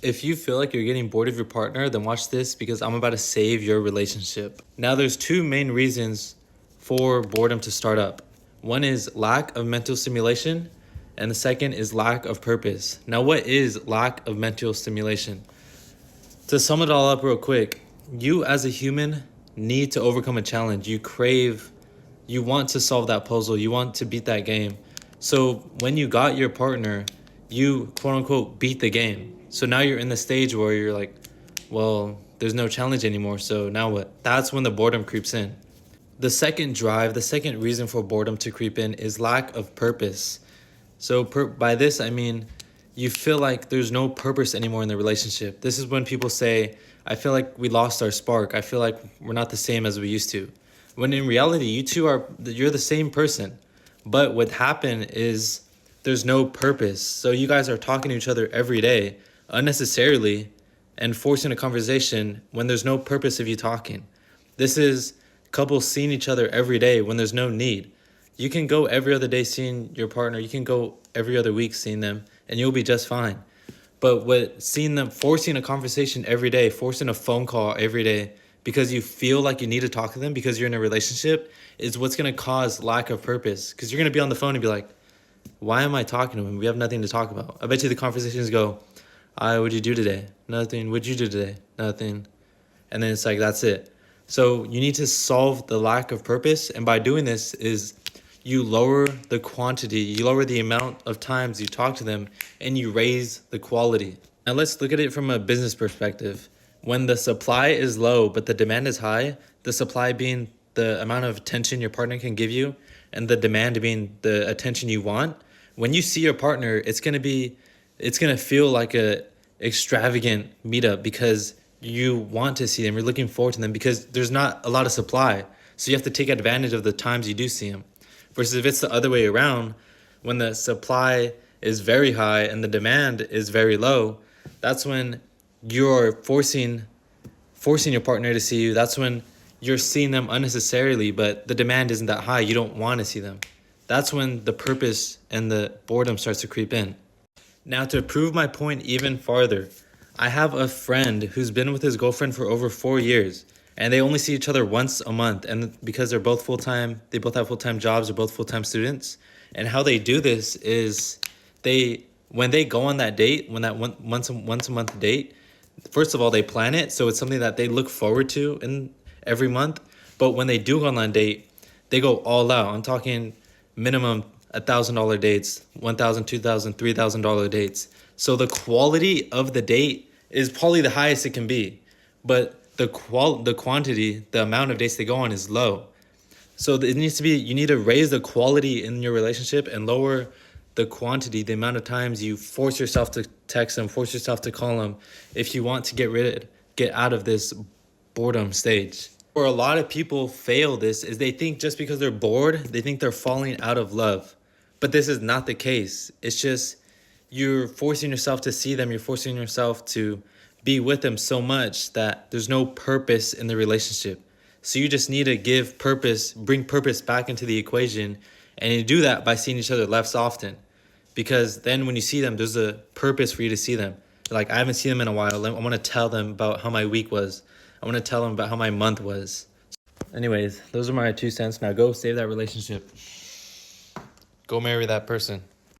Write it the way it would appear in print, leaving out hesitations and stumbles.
If you feel like you're getting bored of your partner, then watch this because I'm about to save your relationship. Now, there's two main reasons for boredom to start up. One is lack of mental stimulation, and the second is lack of purpose. Now, what is lack of mental stimulation? To sum it all up real quick, you as a human need to overcome a challenge. You want to solve that puzzle, you want to beat that game. So when you got your partner, you quote unquote beat the game. So now you're in the stage where you're like, well, there's no challenge anymore. So now what? That's when the boredom creeps in. The second reason for boredom to creep in is lack of purpose. So by this, I mean, you feel like there's no purpose anymore in the relationship. This is when people say, I feel like we lost our spark. I feel like we're not the same as we used to. When in reality, you're the same person. But what happened is there's no purpose. So you guys are talking to each other every day unnecessarily and forcing a conversation when there's no purpose of you talking. This is couples seeing each other every day when there's no need. You can go every other day seeing your partner. You can go every other week seeing them and you'll be just fine. But seeing them forcing a conversation every day, forcing a phone call every day because you feel like you need to talk to them because you're in a relationship is what's going to cause lack of purpose. Because you're going to be on the phone and be like, why am I talking to him? We have nothing to talk about. I bet you the conversations go, what'd you do today? Nothing. What'd you do today? Nothing. And then it's like, that's it. So you need to solve the lack of purpose. And by doing this is you lower the quantity, you lower the amount of times you talk to them, and you raise the quality. Now let's look at it from a business perspective. When the supply is low, but the demand is high, the supply being the amount of attention your partner can give you, and the demand being the attention you want, when you see your partner, it's gonna feel like a extravagant meetup because you want to see them, you're looking forward to them because there's not a lot of supply. So you have to take advantage of the times you do see them. Versus if it's the other way around, when the supply is very high and the demand is very low, that's when you're forcing your partner to see you. That's when you're seeing them unnecessarily, but the demand isn't that high. You don't want to see them. That's when the purpose and the boredom starts to creep in. Now, to prove my point even farther, I have a friend who's been with his girlfriend for over 4 years, and they only see each other once a month. And because they both have full-time jobs, they're both full-time students. And how they do this is when they go on that date, when that once a month date, first of all, they plan it. So it's something that they look forward to in every month. But when they do go on that date, they go all out. I'm talking minimum $1,000 dates, $1,000, $2,000, $3,000 dates. So the quality of the date is probably the highest it can be, but the quantity, the amount of dates they go on is low. So it needs to be, you need to raise the quality in your relationship and lower the quantity, the amount of times you force yourself to text them, force yourself to call them if you want to get out of this boredom stage. Where a lot of people fail this is they think just because they're bored, they think they're falling out of love. But this is not the case. It's just you're forcing yourself to see them. You're forcing yourself to be with them so much that there's no purpose in the relationship. So you just need to bring purpose back into the equation. And you do that by seeing each other less often. Because then when you see them, there's a purpose for you to see them. Like, I haven't seen them in a while. I want to tell them about how my week was. I want to tell them about how my month was. Anyways, those are my 2 cents. Now go save that relationship. Go marry that person.